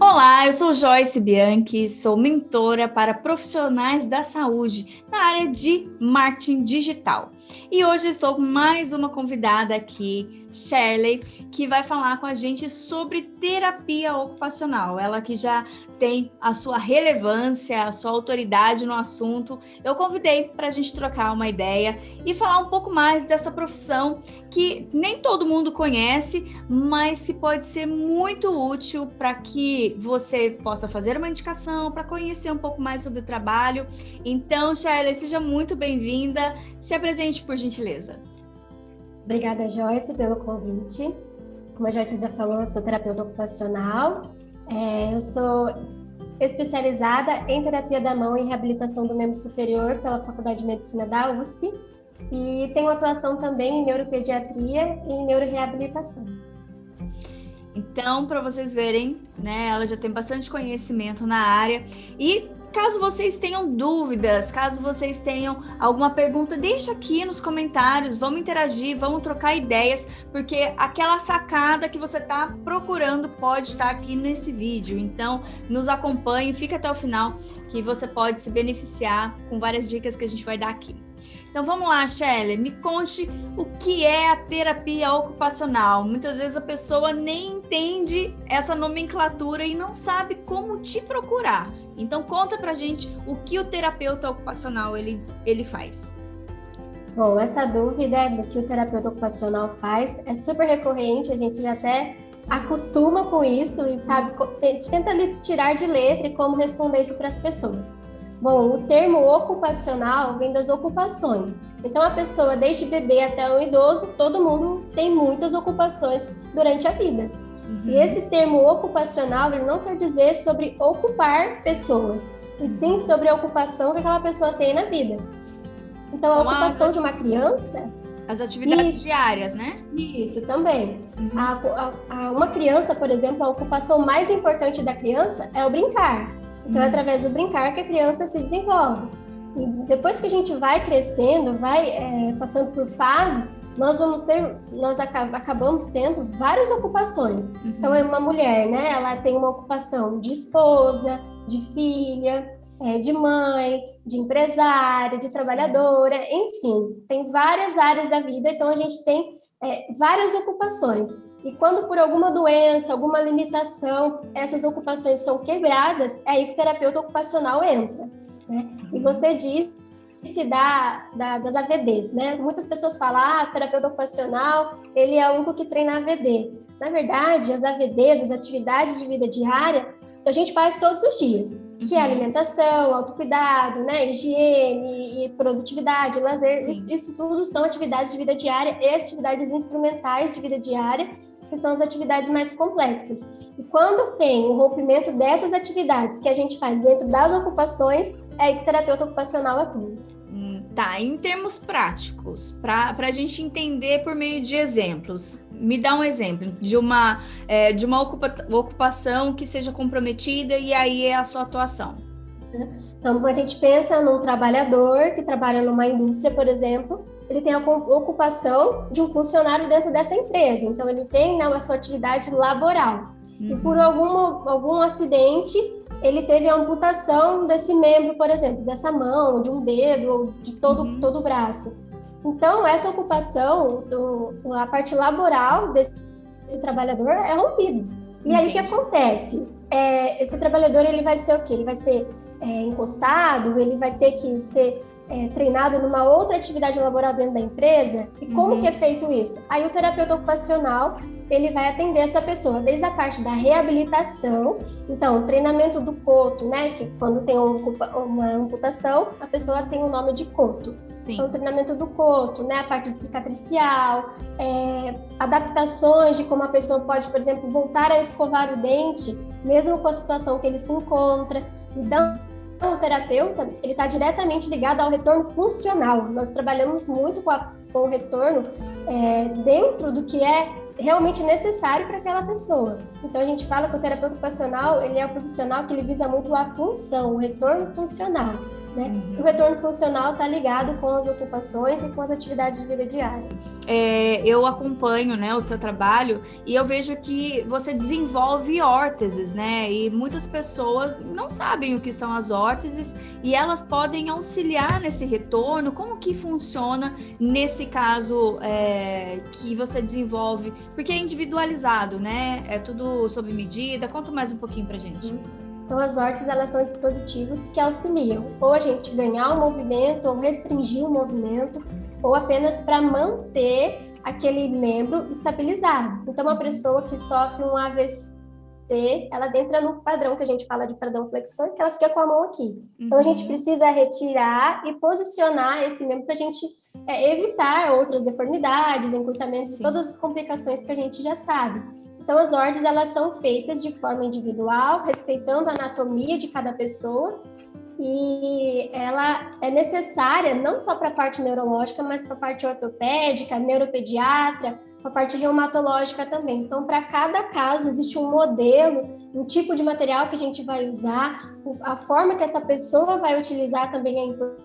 Olá, eu sou Joyce Bianchi, sou mentora para profissionais da saúde na área de marketing digital. E hoje eu estou com mais uma convidada aqui, Shirley, que vai falar com a gente sobre terapia ocupacional. Ela que já tem a sua relevância, a sua autoridade no assunto. Eu convidei para a gente trocar uma ideia e falar um pouco mais dessa profissão que nem todo mundo conhece, mas que pode ser muito útil para que você possa fazer uma indicação, para conhecer um pouco mais sobre o trabalho. Então, Shirley, seja muito bem-vinda. Se apresente, por gentileza. Obrigada, Joyce, pelo convite. Como a Joyce já falou, eu sou terapeuta ocupacional. Eu sou especializada em terapia da mão e reabilitação do membro superior pela Faculdade de Medicina da USP e tenho atuação também em neuropediatria e em neuroreabilitação. Então, para vocês verem, né, ela já tem bastante conhecimento na área. E caso vocês tenham dúvidas, caso vocês tenham alguma pergunta, deixa aqui nos comentários, vamos interagir, vamos trocar ideias, porque aquela sacada que você está procurando pode estar aqui nesse vídeo. Então, nos acompanhe, fica até o final, que você pode se beneficiar com várias dicas que a gente vai dar aqui. Então vamos lá, Shirley, me conte o que é a terapia ocupacional. Muitas vezes a pessoa nem entende essa nomenclatura e não sabe como te procurar. Então conta pra gente o que o terapeuta ocupacional ele faz. Bom, essa dúvida do que o terapeuta ocupacional faz é super recorrente, a gente até acostuma com isso e sabe, tenta tirar de letra e como responder isso para as pessoas. Bom, o termo ocupacional vem das ocupações. Então, a pessoa, desde bebê até um idoso, todo mundo tem muitas ocupações durante a vida. E esse termo ocupacional, ele não quer dizer sobre ocupar pessoas, e sim sobre a ocupação que aquela pessoa tem na vida. Então, a ocupação de uma criança... As atividades diárias, né? Isso, também. Uma criança, por exemplo, a ocupação mais importante da criança é o brincar. Então, é através do brincar que a criança se desenvolve. E depois que a gente vai crescendo, vai passando por fases, nós acabamos tendo várias ocupações. Então, é uma mulher, né? Ela tem uma ocupação de esposa, de filha, de mãe, de empresária, de trabalhadora, enfim, tem várias áreas da vida. Então, a gente tem várias ocupações. E quando por alguma doença, alguma limitação, essas ocupações são quebradas, é aí que o terapeuta ocupacional entra, né? E você disse das AVDs, né? Muitas pessoas falam, terapeuta ocupacional, ele é o único que treina AVD. Na verdade, as AVDs, as atividades de vida diária, a gente faz todos os dias, que é alimentação, autocuidado, né? Higiene e produtividade, lazer, isso tudo são atividades de vida diária e atividades instrumentais de vida diária, que são as atividades mais complexas. E quando tem o rompimento dessas atividades que a gente faz dentro das ocupações, é aí que o terapeuta ocupacional atua. Tá, em termos práticos, para a gente entender por meio de exemplos, me dá um exemplo de uma ocupação que seja comprometida e aí é a sua atuação. Então, a gente pensa num trabalhador que trabalha numa indústria, por exemplo, ele tem a ocupação de um funcionário dentro dessa empresa, então ele tem a sua atividade laboral. E por algum acidente, ele teve a amputação desse membro, por exemplo, dessa mão, de um dedo, ou de todo o braço. Então, essa ocupação, a parte laboral desse trabalhador é rompida. E aí, o que acontece? Esse trabalhador, ele vai ser o quê? Ele vai ser encostado, ele vai ter que ser treinado numa outra atividade laboral dentro da empresa. E como que é feito isso? Aí, o terapeuta ocupacional, ele vai atender essa pessoa desde a parte da reabilitação, então, o treinamento do coto, né, que quando tem uma amputação, a pessoa tem o nome de coto. Sim. Então, o treinamento do coto, né, a parte cicatricial, adaptações de como a pessoa pode, por exemplo, voltar a escovar o dente, mesmo com a situação que ele se encontra. Então, o terapeuta, ele está diretamente ligado ao retorno funcional. Nós trabalhamos muito com o retorno dentro do que é realmente necessário para aquela pessoa. Então, a gente fala que o terapeuta ocupacional, ele é o profissional que ele visa muito a função, o retorno funcional. né? O retorno funcional está ligado com as ocupações e com as atividades de vida diária. Eu acompanho, né, o seu trabalho e eu vejo que você desenvolve órteses, né? E muitas pessoas não sabem o que são as órteses e elas podem auxiliar nesse retorno. Como que funciona nesse caso que você desenvolve? Porque é individualizado, né? É tudo sob medida. Conta mais um pouquinho pra gente. Então, as órteses, elas são dispositivos que auxiliam ou a gente ganhar o movimento, ou restringir o movimento, ou apenas para manter aquele membro estabilizado. Então, uma pessoa que sofre um AVC, ela entra no padrão que a gente fala de padrão flexor, que ela fica com a mão aqui. Então, a gente precisa retirar e posicionar esse membro para a gente evitar outras deformidades, encurtamentos, todas as complicações que a gente já sabe. Então, as órteses, elas são feitas de forma individual, respeitando a anatomia de cada pessoa, e ela é necessária não só para a parte neurológica, mas para a parte ortopédica, neuropediatra, para a parte reumatológica também. Então, para cada caso, existe um modelo, um tipo de material que a gente vai usar, a forma que essa pessoa vai utilizar também é importante.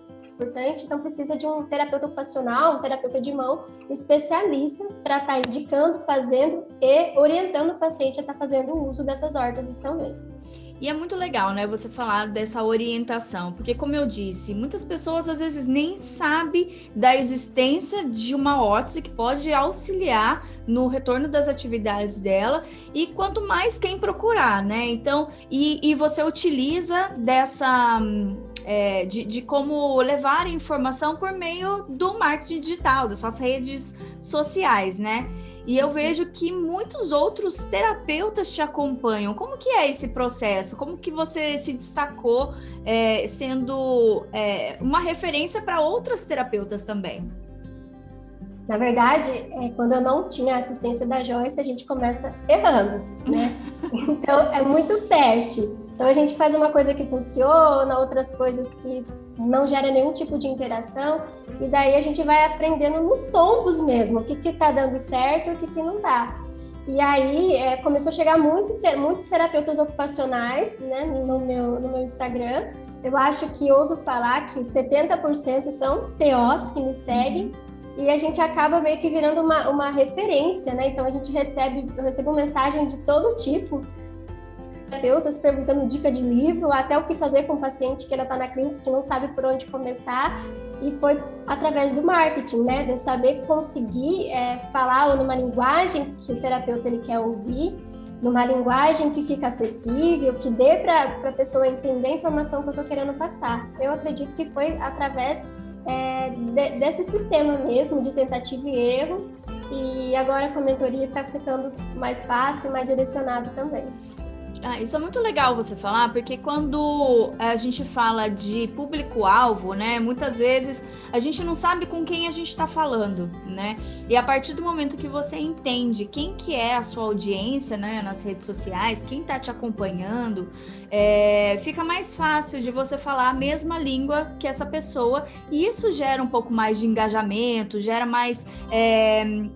Então, precisa de um terapeuta ocupacional, um terapeuta de mão especialista para estar indicando, fazendo e orientando o paciente a estar fazendo o uso dessas órteses também. E é muito legal, né, você falar dessa orientação, porque como eu disse, muitas pessoas às vezes nem sabem da existência de uma órtese que pode auxiliar no retorno das atividades dela, e quanto mais quem procurar, né? Então, e você utiliza dessa... de como levar informação por meio do marketing digital, das suas redes sociais, né? E eu vejo que muitos outros terapeutas te acompanham. Como que é esse processo? Como que você se destacou sendo uma referência para outras terapeutas também? Na verdade, quando eu não tinha a assistência da Joyce, a gente começa errando, né? Então, é muito teste. Então, a gente faz uma coisa que funciona, outras coisas que não gera nenhum tipo de interação, e daí a gente vai aprendendo nos tombos mesmo, o que está dando certo e o que não dá. E aí, começou a chegar muitos terapeutas ocupacionais, né, no meu Instagram. Eu acho que ouso falar que 70% são TOs que me seguem, e a gente acaba meio que virando uma referência, né? Então, eu recebo mensagem de todo tipo, terapeutas perguntando dica de livro, até o que fazer com o paciente que ela está na clínica, que não sabe por onde começar, e foi através do marketing, né, de saber conseguir falar numa linguagem que o terapeuta ele quer ouvir, numa linguagem que fica acessível, que dê para a pessoa entender a informação que eu estou querendo passar. Eu acredito que foi através desse sistema mesmo, de tentativa e erro, e agora com a mentoria está ficando mais fácil, mais direcionado também. Isso é muito legal você falar, porque quando a gente fala de público-alvo, né, muitas vezes a gente não sabe com quem a gente está falando, né? E a partir do momento que você entende quem que é a sua audiência, né, nas redes sociais, quem está te acompanhando, fica mais fácil de você falar a mesma língua que essa pessoa, e isso gera um pouco mais de engajamento, gera mais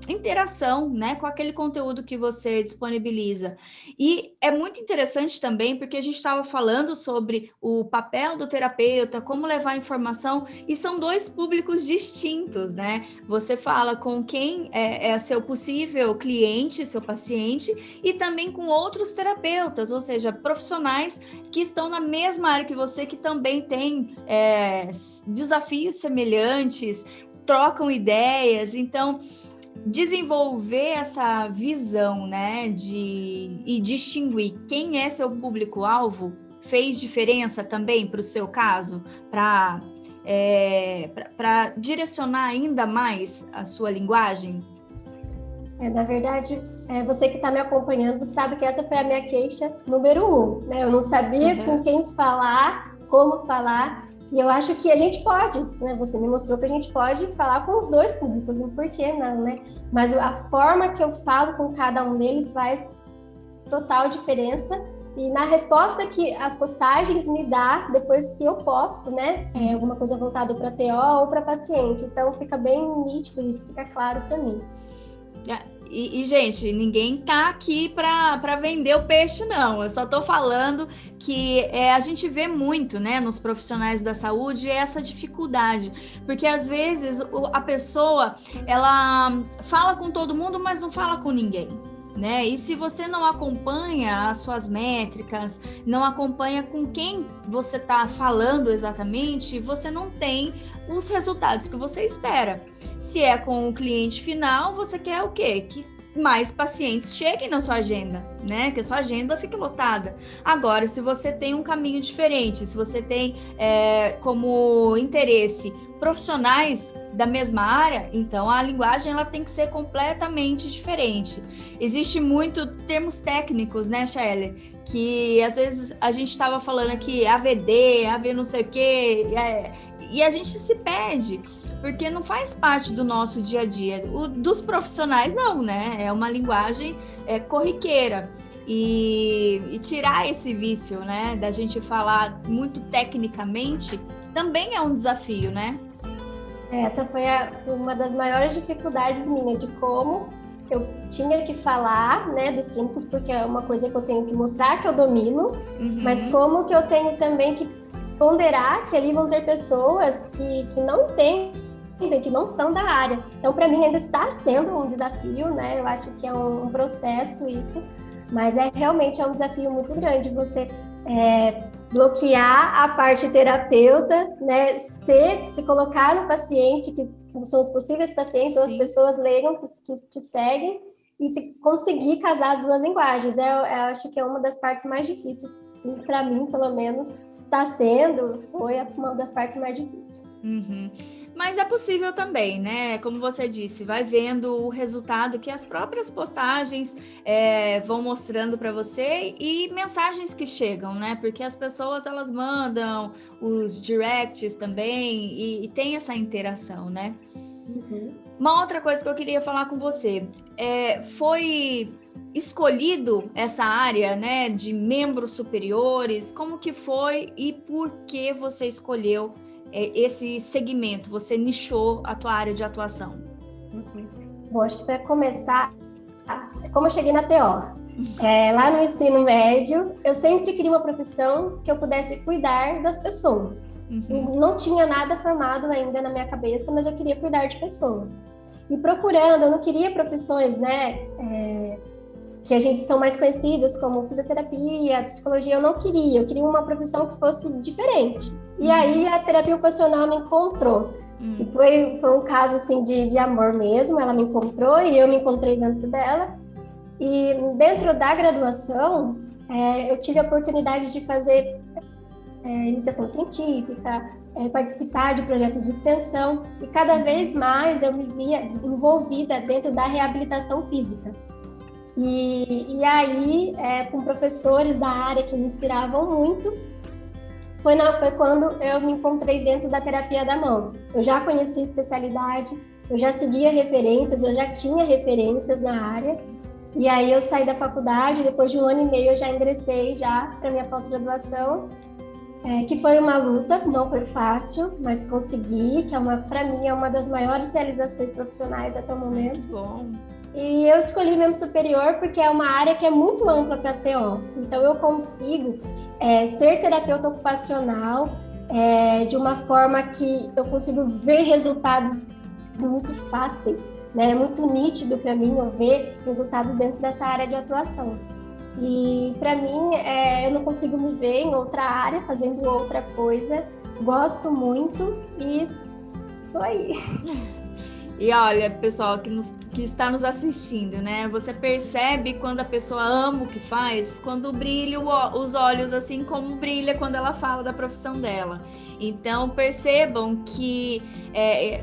interação, né, com aquele conteúdo que você disponibiliza. E é muito interessante também, porque a gente estava falando sobre o papel do terapeuta, como levar informação, e são dois públicos distintos, né? Você fala com quem é seu possível cliente, seu paciente, e também com outros terapeutas, ou seja, profissionais que estão na mesma área que você, que também têm desafios semelhantes, trocam ideias. Então, desenvolver essa visão, né, e distinguir quem é seu público-alvo fez diferença também para o seu caso, para direcionar ainda mais a sua linguagem? Na verdade, você que está me acompanhando sabe que essa foi a minha queixa número 1, né? Eu não sabia com quem falar, como falar. E eu acho que a gente pode, né? Você me mostrou que a gente pode falar com os dois públicos, não por que não, né? Mas a forma que eu falo com cada um deles faz total diferença. E na resposta que as postagens me dá depois que eu posto, né? Alguma coisa voltada para TO ou para paciente. Então fica bem nítido isso, fica claro para mim. Gente, ninguém tá aqui para vender o peixe, não. Eu só tô falando que a gente vê muito, né, nos profissionais da saúde essa dificuldade, porque às vezes a pessoa, ela fala com todo mundo, mas não fala com ninguém. Né? E se você não acompanha as suas métricas, não acompanha com quem você está falando exatamente, você não tem os resultados que você espera. Se é com o cliente final, você quer o quê? Que mais pacientes cheguem na sua agenda, né? Que a sua agenda fique lotada. Agora, se você tem um caminho diferente, se você tem como interesse profissionais da mesma área, então a linguagem ela tem que ser completamente diferente. Existe muito termos técnicos, né, Shaely? Que às vezes a gente estava falando aqui AVD, AV não sei o quê, e a gente se perde, porque não faz parte do nosso dia a dia. Dos profissionais, não, né? É uma linguagem corriqueira. E tirar esse vício, né, da gente falar muito tecnicamente, também é um desafio, né? Essa foi uma das maiores dificuldades minha, de como eu tinha que falar, né, dos tríncos, porque é uma coisa que eu tenho que mostrar que eu domino, mas como que eu tenho também que ponderar que ali vão ter pessoas que não entendem, que não são da área. Então, para mim, ainda está sendo um desafio, né? Eu acho que é um processo isso, mas realmente é um desafio muito grande você bloquear a parte terapeuta, né? Se colocar no paciente, que são os possíveis pacientes, ou as pessoas leigam que te seguem, e conseguir casar as duas linguagens. Eu acho que é uma das partes mais difíceis, para mim, pelo menos, foi uma das partes mais difíceis. Mas é possível também, né? Como você disse, vai vendo o resultado que as próprias postagens vão mostrando para você e mensagens que chegam, né? Porque as pessoas, elas mandam os directs também e tem essa interação, né? Uma outra coisa que eu queria falar com você, foi escolhido essa área, né, de membros superiores? Como que foi e por que você escolheu esse segmento, você nichou a tua área de atuação? Bom, acho que para começar, como eu cheguei na TO, lá no ensino médio, eu sempre queria uma profissão que eu pudesse cuidar das pessoas. Não tinha nada formado ainda na minha cabeça, mas eu queria cuidar de pessoas. E procurando, eu não queria profissões, né, que a gente são mais conhecidas como fisioterapia, psicologia, eu queria uma profissão que fosse diferente. E aí a terapia ocupacional me encontrou. E foi um caso assim de amor mesmo, ela me encontrou e eu me encontrei dentro dela. E dentro da graduação, eu tive a oportunidade de fazer iniciação científica, participar de projetos de extensão, e cada vez mais eu me via envolvida dentro da reabilitação física. E aí, com professores da área que me inspiravam muito, foi quando eu me encontrei dentro da terapia da mão. Eu já conhecia a especialidade, eu já seguia referências, eu já tinha referências na área, e aí eu saí da faculdade, depois de 1 ano e meio eu já ingressei para minha pós-graduação, que foi uma luta, não foi fácil, mas consegui, que para mim é uma das maiores realizações profissionais até o momento. Muito bom. E eu escolhi membro superior porque é uma área que é muito ampla para TO. Então, eu consigo ser terapeuta ocupacional de uma forma que eu consigo ver resultados muito fáceis, né? É muito nítido para mim eu ver resultados dentro dessa área de atuação. E, para mim, eu não consigo me ver em outra área, fazendo outra coisa. Gosto muito e tô aí. E olha, pessoal que está nos assistindo, né? Você percebe quando a pessoa ama o que faz, quando brilha os olhos, assim como brilha quando ela fala da profissão dela. Então, percebam que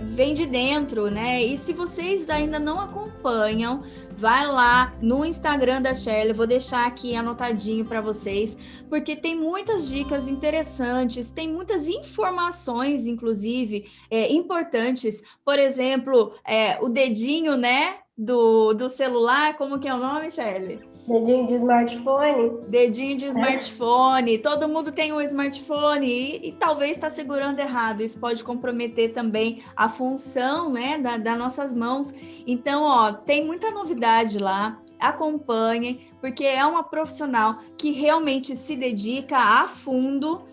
vem de dentro, né? E se vocês ainda não acompanham, vai lá no Instagram da Shaely, vou deixar aqui anotadinho para vocês, porque tem muitas dicas interessantes, tem muitas informações, inclusive, importantes. Por exemplo, o dedinho, né, do celular, como que é o nome, Shirley? Dedinho de smartphone. Dedinho de smartphone. Todo mundo tem um smartphone e talvez está segurando errado. Isso pode comprometer também a função, né, das nossas mãos. Então, ó, tem muita novidade lá. Acompanhem, porque é uma profissional que realmente se dedica a fundo,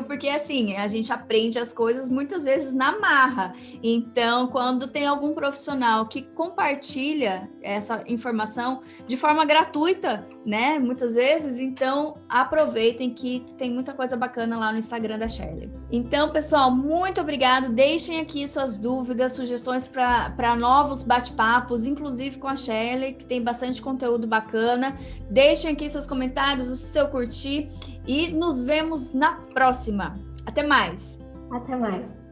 porque assim, a gente aprende as coisas muitas vezes na marra. Então, quando tem algum profissional que compartilha essa informação de forma gratuita, né, muitas vezes, então aproveitem que tem muita coisa bacana lá no Instagram da Shirley. Então, pessoal, muito obrigado. Deixem aqui suas dúvidas, sugestões para novos bate-papos, inclusive com a Shirley, que tem bastante conteúdo bacana. Deixem aqui seus comentários, o seu curtir e nos vemos na próxima. Até mais! Até mais!